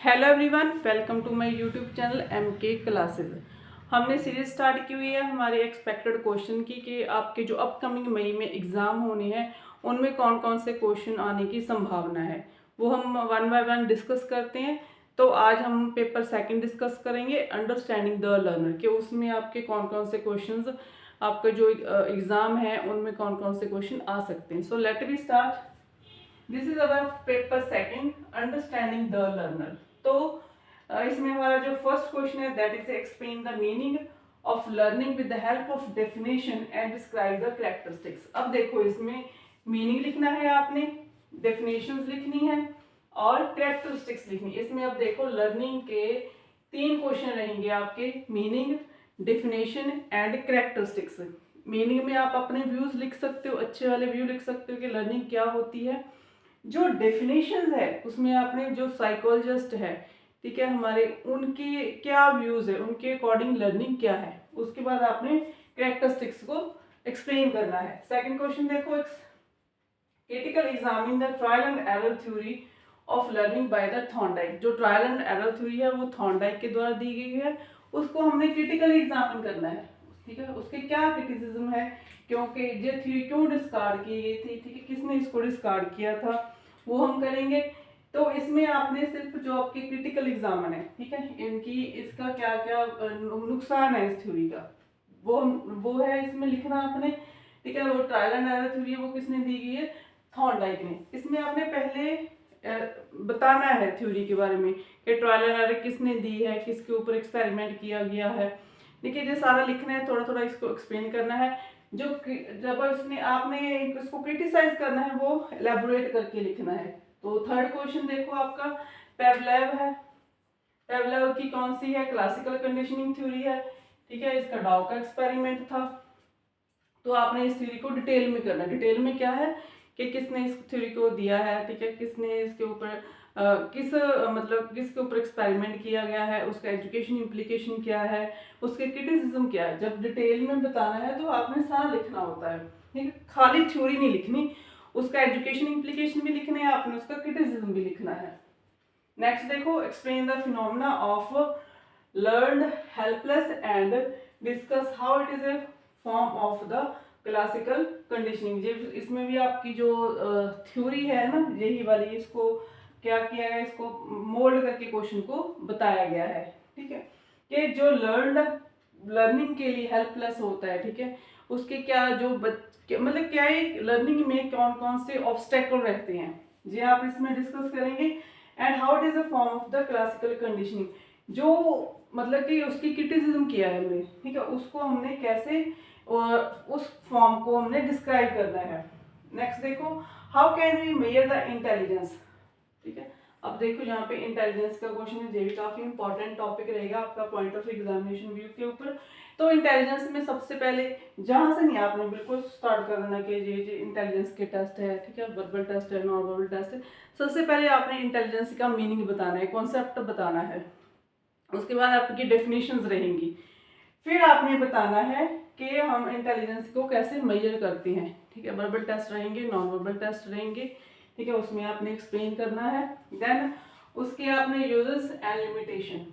Hello everyone, welcome to my YouTube channel MK classes. हमने series start की हुई है हमारे एक्सपेक्टेड क्वेश्चन की कि आपके जो अपकमिंग मई में एग्ज़ाम होने हैं उनमें कौन कौन से क्वेश्चन आने की संभावना है, वो हम वन बाय वन डिस्कस करते हैं। तो आज हम पेपर सेकंड डिस्कस करेंगे, अंडरस्टैंडिंग द लर्नर, कि उसमें आपके कौन कौन से क्वेश्चंस, आपका जो एग्ज़ाम है उनमें कौन कौन से क्वेश्चन आ सकते हैं। So let we start. This is our paper second, understanding the learner. तो इसमें हमारा जो फर्स्ट क्वेश्चन है that is explain the meaning of learning with the help of definition and describe the characteristics. अब देखो, इसमें मीनिंग लिखना है आपने, डेफिनेशंस लिखनी है और कैरेक्टरिस्टिक्स लिखनी है। इसमें अब देखो लर्निंग के तीन क्वेश्चन रहेंगे आपके, meaning, definition and characteristics. Meaning में आप अपने व्यूज लिख सकते हो, अच्छे वाले व्यू लिख सकते हो कि लर्निंग क्या होती है। जो डेफिनेशंस है उसमें आपने जो साइकोलॉजिस्ट है, ठीक है, हमारे उनकी क्या व्यूज है, उनके अकॉर्डिंग लर्निंग क्या है। उसके बाद आपने कैरेक्टरिस्टिक्स को एक्सप्लेन करना है। सेकंड क्वेश्चन देखो, critical examine the trial and error theory of learning by the Thorndike. जो ट्रायल एंड एरर थ्योरी है वो थॉर्नडाइक के द्वारा दी गई है, उसको हमने क्रिटिकली एग्जामिन करना है। ठीक है, उसके क्या क्रिटिसिज्म है, क्योंकि ये थ्योरी क्यों डिस्कार्ड की गई थी, ठीक है, किसने इसको डिस्कार्ड किया था, वो हम करेंगे। तो इसमें आपने सिर्फ जो आपके क्रिटिकल एग्जामिन है, ठीक है, इनकी इसका क्या क्या नुकसान है इस थ्योरी का, वो है इसमें लिखना आपने। ठीक है, वो ट्रायल एंड एरर थ्योरी है वो किसने दी गई है, थॉर्नडाइक ने। इसमें आपने पहले बताना है थ्योरी के बारे में कि ट्रायल एंड एरर किसने दी है, किसके ऊपर एक्सपेरिमेंट किया गया है। देखिए, ये सारा लिखना है, थोड़ा थोड़ा इसको एक्सप्लेन करना है। जो जब उसने आपने इसको क्रिटिसाइज करना है वो एलेबोरेट करके लिखना है। तो थर्ड क्वेश्चन देखो आपका, पेवलेव है। पेवलेव की कौन सी है, क्लासिकल कंडीशनिंग थ्योरी है। ठीक है, इसका डाउ का एक्सपेरिमेंट था। तो आपने इस थ्योरी को डिटेल में करना है। डिटेल में क्या है कि किसने इस थ्योरी को दिया है, ठीक है, किसने इसके ऊपर मतलब किसके ऊपर एक्सपेरिमेंट किया गया है, उसका एजुकेशन इम्प्लीकेशन क्या है, उसके क्रिटिसिज्म क्या है। जब डिटेल में बताना है तो आपने सारा लिखना होता है, ठीक है, खाली थ्योरी नहीं लिखनी, उसका एजुकेशन इम्प्लीकेशन भी लिखना है आपने, उसका क्रिटिसिज्म भी लिखना है। नेक्स्ट देखो, explain the phenomena of learned helpless and discuss how it is a form of the classical conditioning. ये इसमें भी आपकी जो थ्योरी है ना, यही वाली, इसको क्या किया है, इसको मोल्ड करके क्वेश्चन को बताया गया है। ठीक है, कि जो लर्निंग के लिए हेल्पलेस होता है, ठीक है, उसके क्या जो मतलब क्या लर्निंग में कौन कौन से ऑब्स्टेकल रहते हैं, ये आप इसमें डिस्कस करेंगे। And how it is a form of the classical conditioning, जो मतलब कि उसकी क्रिटिसिज्म किया है हमने, ठीक है, उसको हमने कैसे उस फॉर्म को हमने डिस्क्राइब करना है। नेक्स्ट देखो, how can we measure the intelligence. ठीक है, अब देखो यहाँ पे इंटेलिजेंस का क्वेश्चन है, ये भी काफी इंपॉर्टेंट टॉपिक रहेगा आपका पॉइंट ऑफ एग्जामिनेशन व्यू के ऊपर। तो इंटेलिजेंस में सबसे पहले जहां से नहीं आपने बिल्कुल स्टार्ट कर देना कि ये इंटेलिजेंस के टेस्ट है, ठीक है, वर्बल टेस्ट है, नॉन वर्बल टेस्ट है। सबसे पहले आपने इंटेलिजेंस का मीनिंग बताना है, कॉन्सेप्ट बताना है। उसके बाद आपकी डेफिनेशंस रहेंगी। फिर आपने बताना है कि हम इंटेलिजेंस को कैसे मेजर करते हैं। ठीक है, वर्बल टेस्ट रहेंगे, नॉन वर्बल टेस्ट रहेंगे, ठीक है, उसमें आपने एक्सप्लेन करना है। देन उसके आपने यूजेस एंड लिमिटेशन,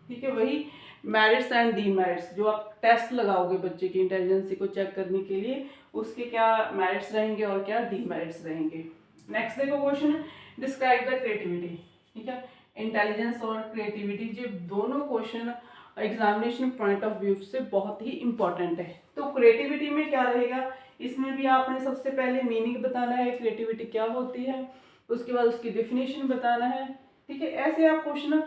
ठीक है, वही मेरिट्स एंड डीमेरिट्स, जो आप टेस्ट लगाओगे बच्चे की इंटेलिजेंसी को चेक करने के लिए, उसके क्या मेरिट्स रहेंगे और क्या डीमेरिट्स रहेंगे। नेक्स्ट देखो क्वेश्चन, डिस्क्राइब द क्रिएटिविटी। ठीक है, इंटेलिजेंस और क्रिएटिविटी, ये दोनों question examination point of view से बहुत ही इंपॉर्टेंट है। तो क्रिएटिविटी में क्या रहेगा, इसमें भी आपने सबसे पहले मीनिंग बताना है, क्रिएटिविटी क्या होती है, उसके बाद उसकी डेफिनेशन बताना है। ठीक है, ऐसे आप क्वेश्चन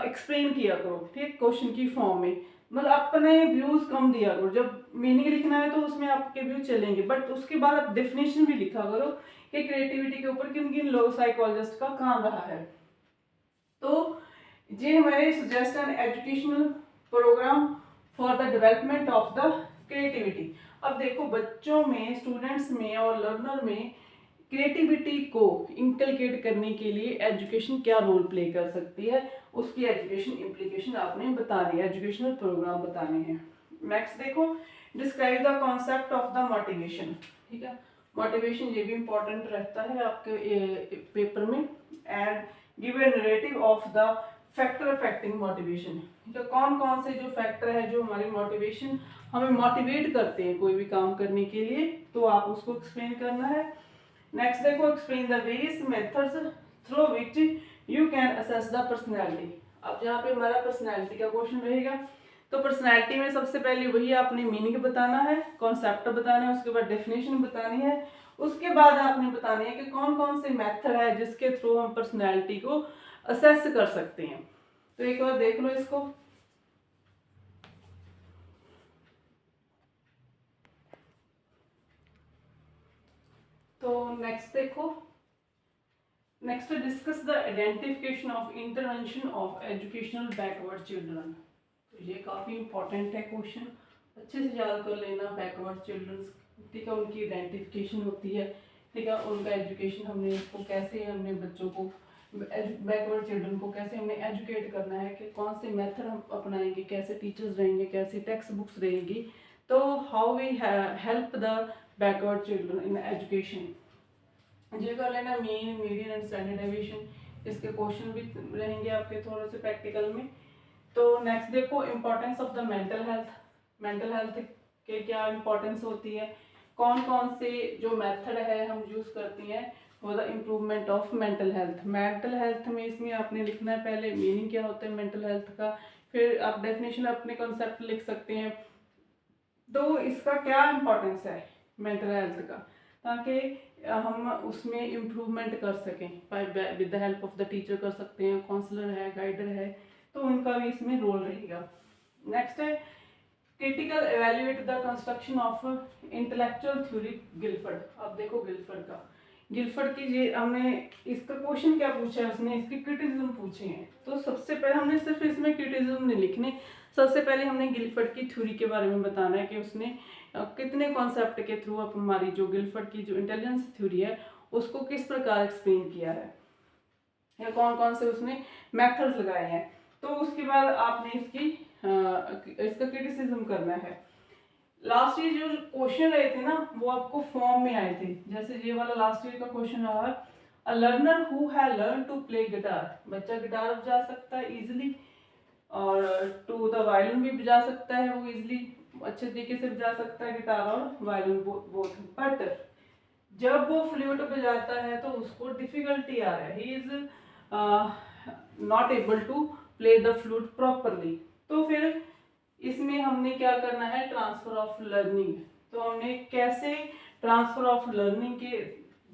एक्सप्लेन किया करो, ठीक है, क्वेश्चन की फॉर्म में। मतलब अपने व्यूज कम दिया करो, जब मीनिंग लिखना है तो उसमें आपके व्यू चलेंगे, बट उसके बाद आप डेफिनेशन भी लिखा करो कि क्रिएटिविटी के ऊपर किन किन लोग साइकोलॉजिस्ट का काम रहा है। तो ये हमारे suggest an educational program for the development of the creativity. अब देखो, बच्चों में, स्टूडेंट्स में और लर्नर में क्रिएटिविटी को इंकलकेट करने के लिए एजुकेशन क्या रोल प्ले कर सकती है, उसकी एजुकेशन इम्प्लीकेशन आपने बतानी है, एजुकेशनल प्रोग्राम बताने हैं। नेक्स्ट देखो, describe the concept of the motivation. ठीक है, मोटिवेशन ये भी इंपॉर्टेंट रहता है आपके पेपर में। And give a narrative of the factor affecting motivation. तो कौन कौन से जो फैक्टर है जो हमारी मोटिवेशन हमें मोटिवेट करते हैं कोई भी काम करने के लिए, तो आप उसको एक्सप्लेन करना है। नेक्स्ट देखो, explain the various methods through which you can assess the personality. अब जहाँ पे हमारा पर्सनैलिटी का क्वेश्चन रहेगा, तो पर्सनैलिटी में सबसे पहले वही आपने मीनिंग बताना है, कॉन्सेप्ट बताना है, उसके बाद डेफिनेशन बतानी है, उसके बाद आपने बतानी है कि कौन कौन से मेथड है जिसके थ्रू हम पर्सनैलिटी को असेस कर सकते हैं। तो एक बार देख लो इसको। तो नेक्स्ट देखो, next discuss the identification of intervention of educational backward children. तो ये काफ़ी इंपॉर्टेंट है क्वेश्चन, अच्छे से याद कर लेना। बैकवर्ड चिल्ड्रन, ठीक है, उनकी आइडेंटिफिकेशन होती है, ठीक है, उनका एजुकेशन हमने इसको कैसे, हमने बच्चों को बैकवर्ड चिल्ड्रन को कैसे हमने एजुकेट करना है, कि कौन से मेथड हम अपनाएंगे, कैसे टीचर्स रहेंगे, कैसे टेक्स्ट बुक्स रहेंगी, तो how we help the backward children in education. ये कर लेना, mean, median and standard deviation. इसके क्वेश्चन भी रहेंगे आपके थोड़े से प्रैक्टिकल में। तो नेक्स्ट देखो, importance of the mental health. Mental health के क्या इम्पोर्टेंस होती है, कौन कौन से जो मेथड है हम यूज़ करती हैं for the improvement of mental health. Mental health में इसमें आपने लिखना है पहले मीनिंग क्या होता है मेंटल हेल्थ का, फिर आप डेफिनेशन अपने कॉन्सेप्ट लिख सकते हैं। तो इसका क्या इम्पोर्टेंस है मेंटल हेल्थ का, ताकि हम उसमें इम्प्रूवमेंट कर सकें। With the help of the teacher कर सकते हैं, काउंसलर है, गाइडर है, तो उनका भी इसमें रोल रहेगा। नेक्स्ट है critical evaluate the construction of intellectual theory Gilford. अब देखो गिलफर्ड की ये हमने इसका क्वेश्चन क्या पूछा है, उसने इसके क्रिटिसिज्म पूछे हैं। तो सबसे पहले हमने सिर्फ इसमें क्रिटिसिज्म नहीं लिखने, सबसे पहले हमने गिलफर्ड की थ्योरी के बारे में बताना है कि उसने कितने कॉन्सेप्ट के थ्रू अब हमारी जो गिलफर्ड की जो इंटेलिजेंस थ्योरी है उसको किस प्रकार एक्सप्लेन किया है, या कौन कौन से उसने मेथड्स लगाए हैं। तो उसके बाद आपने इसका क्रिटिसिज्म करना है। लास्ट ईयर जो क्वेश्चन रहे थे ना, वो आपको फॉर्म में आए थे। जैसे ये वाला लास्ट ईयर का क्वेश्चन रहा, a learner who have learn to play guitar. बच्चा गिटार बजा सकता है इजिली, और टू द वायलिन भी बजा सकता है, वो इजिली अच्छे तरीके से बजा सकता है गिटार और वायलिन बोथ। बट जब वो फ्लूट बजाता है तो उसको डिफिकल्टी आ रहा है, he is not able to play the flute properly. तो फिर इसमें हमने क्या करना है, ट्रांसफर ऑफ लर्निंग। तो हमने कैसे ट्रांसफर ऑफ लर्निंग के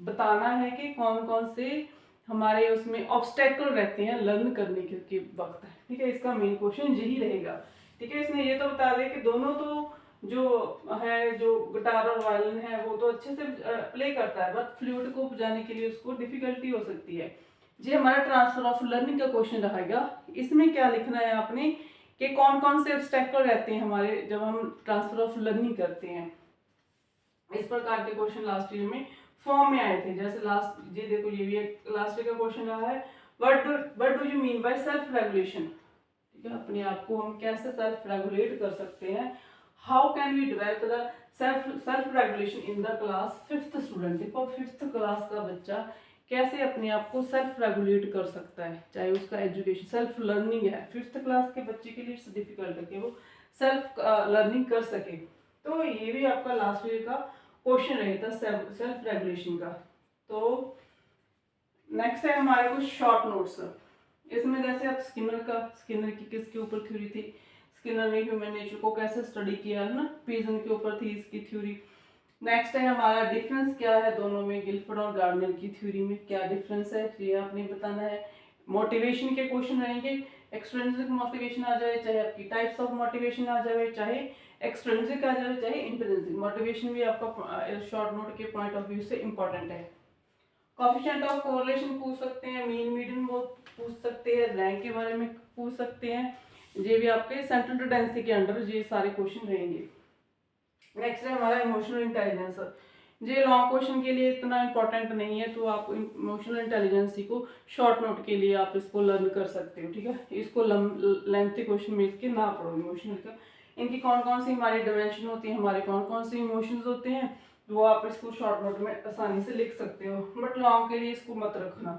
बताना है कि कौन कौन से हमारे उसमें ऑब्स्टेकल रहते हैं लर्न करने के वक्त, ठीक है। इसका मेन क्वेश्चन यही रहेगा, ठीक है। इसने ये तो बता दिया कि दोनों तो जो है, जो गिटार और वायलिन है वो तो अच्छे से प्ले करता है, बट फ्लूट को बजाने के लिए उसको डिफिकल्टी हो सकती है। ये हमारा ट्रांसफर ऑफ लर्निंग का क्वेश्चन रहेगा। इसमें क्या लिखना है आपने कि कौन कौन से ऑब्स्टेकल रहते हैं हमारे जब हम ट्रांसफर ऑफ लर्निंग करते हैं। इस प्रकार के क्वेश्चन लास्ट ईयर में फॉर्म में आए थे। जैसे लास्ट ये देखो, ये भी एक लास्ट ईयर का क्वेश्चन रहा है, what do you mean by self regulation, ठीक है। अपने आप को हम कैसे सेल्फ रेगुलेट कर सकते हैं, how can we develop the self regulation in the class fifth student. देखो फिफ्थ क्लास का बच्चा कैसे अपने आप को सेल्फ रेगुलेट कर सकता है, चाहे उसका एजुकेशन सेल्फ लर्निंग है। फिफ्थ क्लास के बच्चे के लिए इट्स डिफिकल्ट है कि वो सेल्फ लर्निंग कर सके। तो ये भी आपका लास्ट ईयर का क्वेश्चन रहेगा सेल्फ रेगुलेशन का। तो नेक्स्ट है हमारे कुछ शॉर्ट नोट्स। इसमें जैसे आप स्किनर की किसके ऊपर थ्योरी थी, स्किनर ने ह्यूमन नेचर को कैसे स्टडी किया है ना, पिजन के ऊपर थी इसकी थ्योरी। नेक्स्ट है हमारा डिफरेंस क्या है दोनों में, गिलफर्ड और गार्डनर की थ्योरी में क्या डिफरेंस है, ये आपने बताना है। मोटिवेशन के क्वेश्चन रहेंगे, एक्सट्रिंसिक मोटिवेशन आ जाए, चाहे आपकी टाइप्स ऑफ मोटिवेशन आ जाए, चाहे एक्सट्रिंसिक आ जाए, चाहे इंट्रिंसिक मोटिवेशन भी आपका शॉर्ट नोट के पॉइंट ऑफ व्यू से इंपॉर्टेंट है। कोएफिशिएंट ऑफ कोरिलेशन पूछ सकते हैं, मीन मीडियन वो पूछ सकते हैं, रैंक के बारे में पूछ सकते हैं। ये भी आपके सेंट्रल टेंडेंसी के अंडर ये सारे क्वेश्चन रहेंगे। नेक्स्ट है हमारा इमोशनल इंटेलिजेंस। ये लॉन्ग क्वेश्चन के लिए इतना इंपॉर्टेंट नहीं है, तो आप इमोशनल इंटेलिजेंस को शॉर्ट नोट के लिए आप इसको लर्न कर सकते हो, ठीक है। इसको लेंथी क्वेश्चन में इसके ना पढ़ो इमोशनल का। इनकी कौन कौन सी हमारी डिमेंशन होती है, हमारे कौन कौन से इमोशंस होते हैं, वो आप इसको शॉर्ट नोट में आसानी से लिख सकते हो। बट लॉन्ग के लिए इसको मत रखना,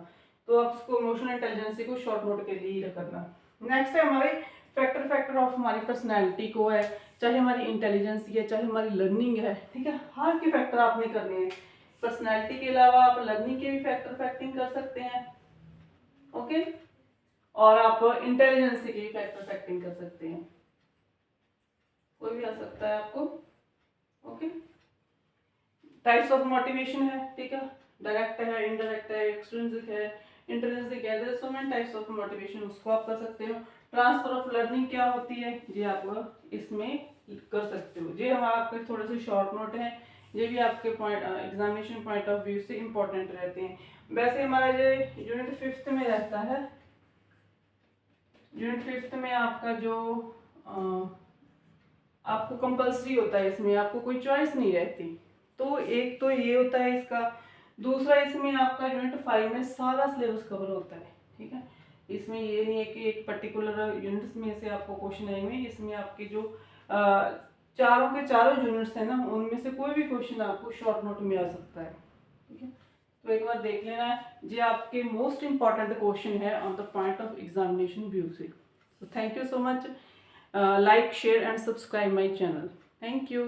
तो आप इसको इमोशनल इंटेलिजेंसी को शॉर्ट नोट के लिए ही करना। नेक्स्ट है हमारे फैक्टर ऑफ हमारी पर्सनैलिटी को है, चाहे हमारी इंटेलिजेंस है, चाहे हमारी लर्निंग है, ठीक है, हर के फैक्टर आपने करने हैं। पर्सनैलिटी के अलावा आप लर्निंग के भी फैक्टर फैक्टिंग कर सकते हैं, ओके, और आप इंटेलिजेंस की भी फैक्टर फैक्टिंग कर सकते हैं, कोई भी आ सकता है आपको, ओके। टाइप्स ऑफ मोटिवेशन है, ठीक है, डायरेक्ट है, इनडायरेक्ट है, एक्सट्रिंसिक है, इंट्रिंसिक है, there so many types of motivation, उसको आप कर सकते हो। ट्रांसफर ऑफ लर्निंग क्या होती है, ये आप इसमें कर सकते हो। ये हमारा आपके थोड़े से शॉर्ट नोट हैं, ये भी आपके point examination point of view से इंपॉर्टेंट रहते हैं। वैसे हमारा ये यूनिट 5th में रहता है, यूनिट 5th में आपका जो आपको कंपल्सरी होता है, इसमें आपको कोई चॉइस नहीं रहती। तो एक तो ये होता है इसका, दूसरा इसमें आपका यूनिट 5 में सारा सिलेबस कवर होता है, ठीक है। इसमें ये नहीं है कि एक पर्टिकुलर यूनिट्स में से आपको क्वेश्चन आएंगे, इसमें आपके जो चारों के चारों यूनिट्स है ना, उनमें से कोई भी क्वेश्चन आपको शॉर्ट नोट में आ सकता है, ठीक है। तो एक बार देख लेना है, ये आपके मोस्ट इंपॉर्टेंट क्वेश्चन है on the point of examination view से। So thank you so much. Like, share and subscribe my channel. Thank you.